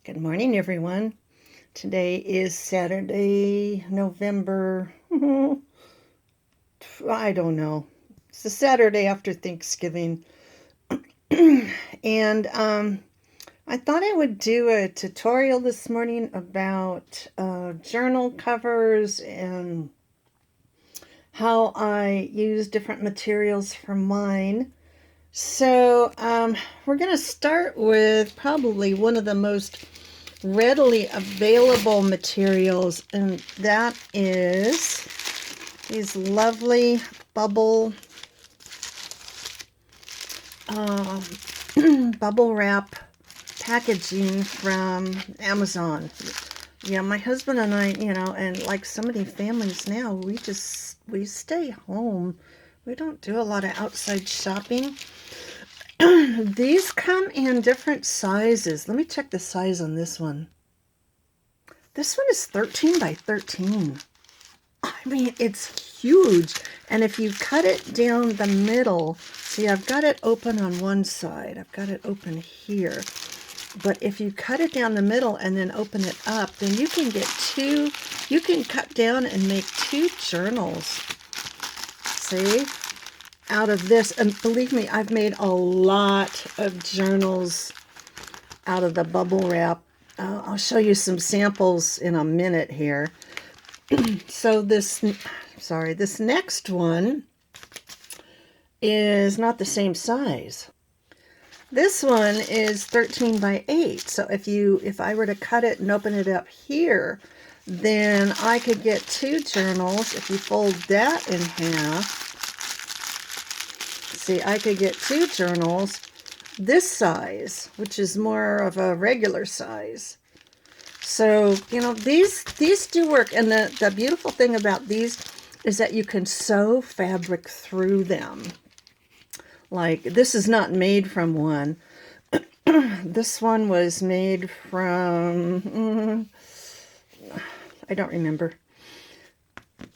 Good morning, everyone. Today is Saturday, November, I don't know. It's the Saturday after Thanksgiving. And I thought I would do a tutorial this morning about journal covers and how I use different materials for mine. So we're going to start with probably one of the most readily available materials, and that is these lovely bubble bubble wrap packaging from Amazon. Yeah, my husband and I, and like so many families now, we stay home. We don't do a lot of outside shopping. These come in different sizes. Let me check the size on this one. This one is 13 by 13. I mean, it's huge. And if you cut it down the middle, see, I've got it open on one side. I've got it open here. But if you cut it down the middle and then open it up, then you can cut down and make two journals. See? Out of this. And believe me, I've made a lot of journals out of the bubble wrap. I'll show you some samples in a minute here. So this next one is not the same size. This one is 13 by 8. So if I were to cut it and open it up here, then I could get two journals. If you fold that in half, see, I could get two journals this size, which is more of a regular size. So, these do work. And the beautiful thing about these is that you can sew fabric through them. Like, this is not made from one. This one was made from, I don't remember.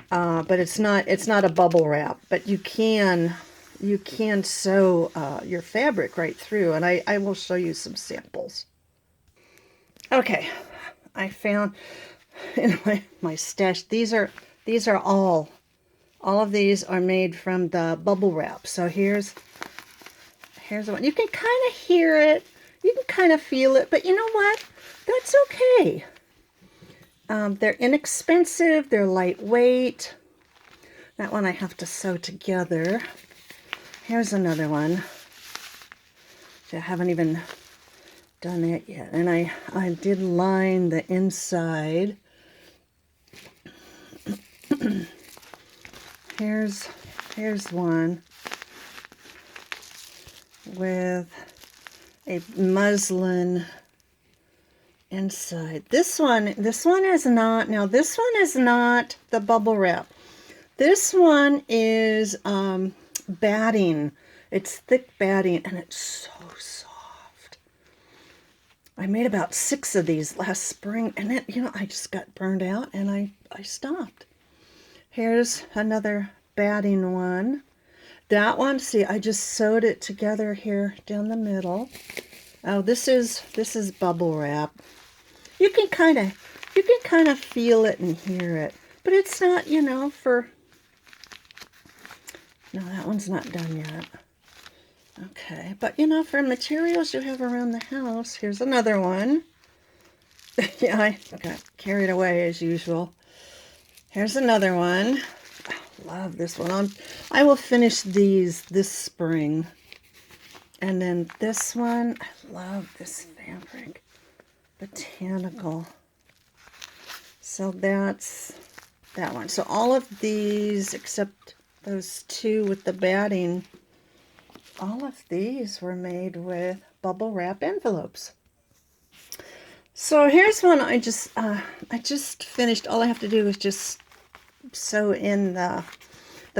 But it's not a bubble wrap, but you can sew your fabric right through, and I will show you some samples. Okay, I found in my stash, these are all of these are made from the bubble wrap. So here's one. You can kind of hear it, you can kind of feel it, but you know what? That's okay. They're inexpensive, they're lightweight. That one I have to sew together. Here's another one. I haven't even done it yet. And I did line the inside. Here's one with a muslin inside. This one is not, now this one is not the bubble wrap. This one is batting. It's thick batting, and it's so soft. I made about 6 of these last spring, and it, I just got burned out, and I stopped. Here's another batting one. That one, see, I just sewed it together here down the middle. Oh, this is bubble wrap. You can kind of feel it and hear it, but it's not, no, that one's not done yet. Okay, but for materials you have around the house, here's another one. Yeah, I got carried away as usual. Here's another one. I love this one. I will finish these this spring. And then this one, I love this fabric. Botanical. So that's that one. So all of these, except those two with the batting, all of these were made with bubble wrap envelopes. So here's one I just finished. All I have to do is just sew in the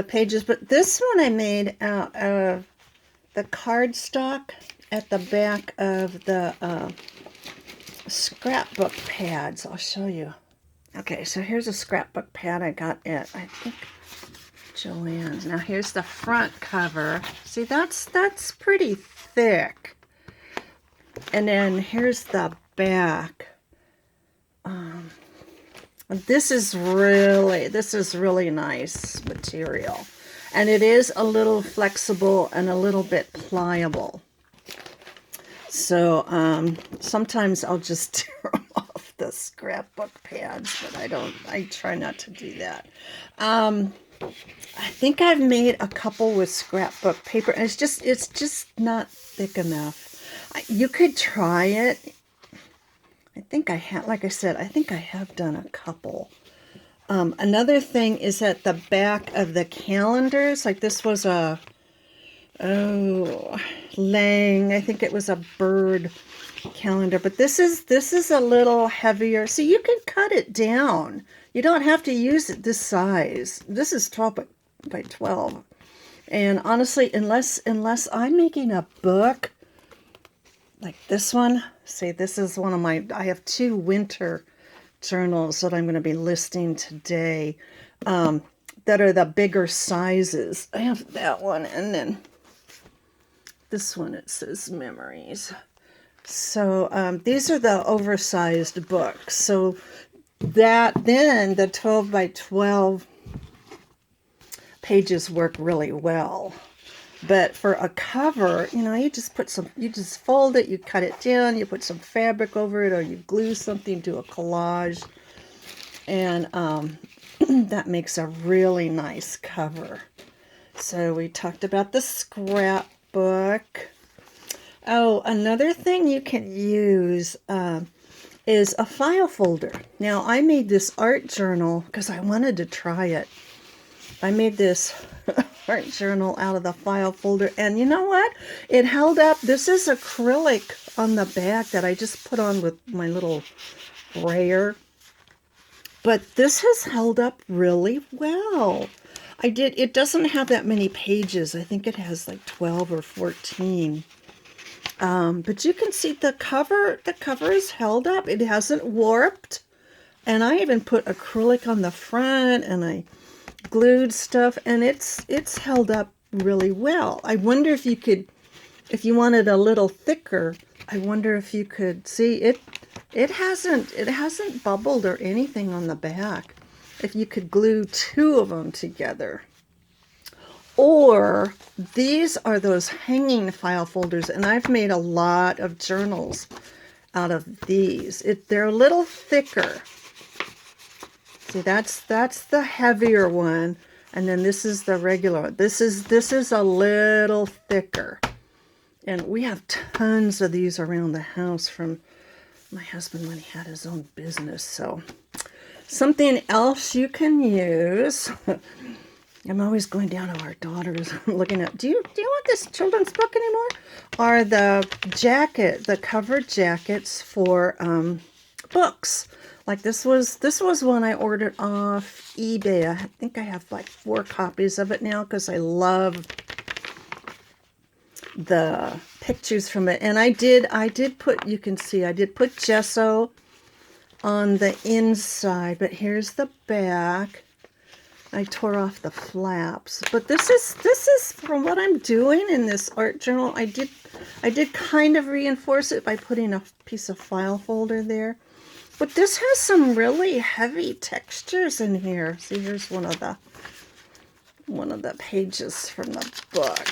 pages. But this one I made out of the cardstock at the back of the scrapbook pads. I'll show you. Okay, so here's a scrapbook pad I got at, I think, Joann's. Now here's the front cover. See, that's pretty thick. And then here's the back. This is really nice material. And it is a little flexible and a little bit pliable. So sometimes I'll just tear them off the scrapbook pads, but I try not to do that. I think I've made a couple with scrapbook paper, and it's just not thick enough. You could try it. I think I have, like I said, I think I have done a couple. Another thing is at the back of the calendars, like this was a, Lang, I think it was a bird calendar, but this is a little heavier. So you can cut it down. You don't have to use it this size. This is 12 by 12. And honestly, unless I'm making a book like this one, say this is one of my, I have 2 winter journals that I'm going to be listing today that are the bigger sizes. I have that one, and then this one, it says memories. So these are the oversized books. So that, then the 12 by 12 pages work really well. But for a cover, you just put some, you just fold it, you cut it down, you put some fabric over it, or you glue something to a collage. And that makes a really nice cover. So we talked about the scrapbook. Oh, another thing you can use is a file folder. Now, I made this art journal because I wanted to try it. I made this art journal out of the file folder, and you know what? It held up. This is acrylic on the back that I just put on with my little brayer. But this has held up really well. It doesn't have that many pages. I think it has like 12 or 14. But you can see the cover is held up. It hasn't warped. And I even put acrylic on the front, and I glued stuff, and it's held up really well. I wonder if you could, if you wanted a little thicker, I wonder if you could see it. It hasn't bubbled or anything on the back. If you could glue 2 of them together. Or these are those hanging file folders, and I've made a lot of journals out of these. They're a little thicker. See, that's the heavier one, and then this is the regular one. This is a little thicker. And we have tons of these around the house from my husband when he had his own business. So something else you can use. I'm always going down to our daughters looking at, do you want this children's book anymore? Are the cover jackets for books. Like this was one I ordered off eBay. I think I have like 4 copies of it now because I love the pictures from it. And I did put, you can see, I did put gesso on the inside, but here's the back. I tore off the flaps, but this is from what I'm doing in this art journal. I did kind of reinforce it by putting a piece of file folder there, but this has some really heavy textures in here. See, here's one of the pages from the book,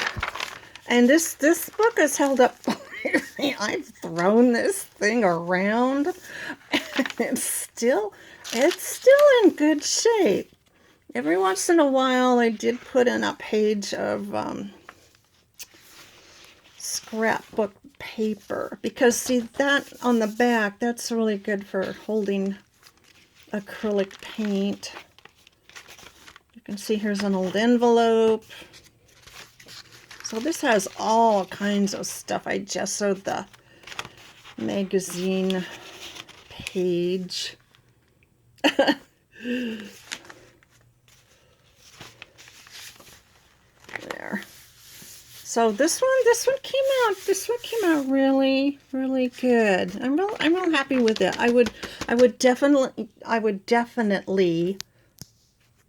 and this book is held up. I've thrown this thing around, and it's still in good shape. Every once in a while, I did put in a page of scrapbook paper, because see, that on the back, that's really good for holding acrylic paint. You can see here's an old envelope. So this has all kinds of stuff. I gessoed the magazine page. There. So this one came out really, really good. I'm real happy with it. I would definitely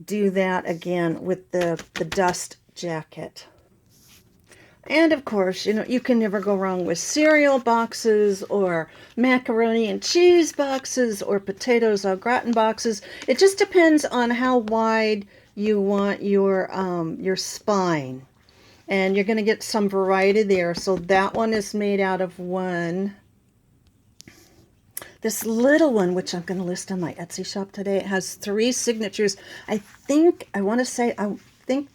do that again with the dust jacket. And of course, you know, you can never go wrong with cereal boxes or macaroni and cheese boxes or potatoes au gratin boxes. It just depends on how wide you want your spine. And you're going to get some variety there. So that one is made out of one. This little one, which I'm going to list on my Etsy shop today, it has 3 signatures. I think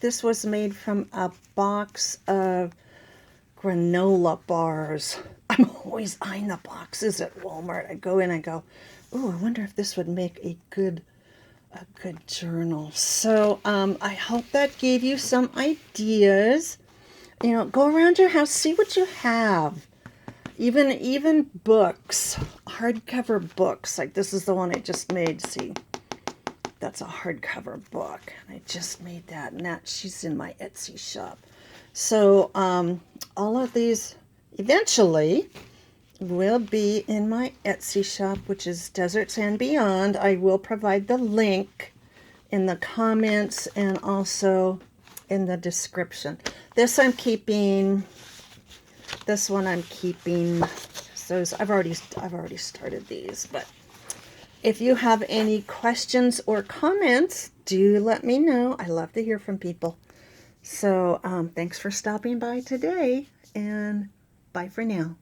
this was made from a box of granola bars. I'm always eyeing the boxes at Walmart. I go in and go, oh, I wonder if this would make a good journal. So I hope that gave you some ideas. You know, go around your house, see what you have. Even books, hardcover books. Like this is the one I just made. See, that's a hardcover book. I just made that, and she's in my Etsy shop. So all of these eventually will be in my Etsy shop, which is Deserts and Beyond. I will provide the link in the comments and also in the description. This I'm keeping. This one I'm keeping. So I've already started these, but if you have any questions or comments, do let me know. I love to hear from people. So thanks for stopping by today, and bye for now.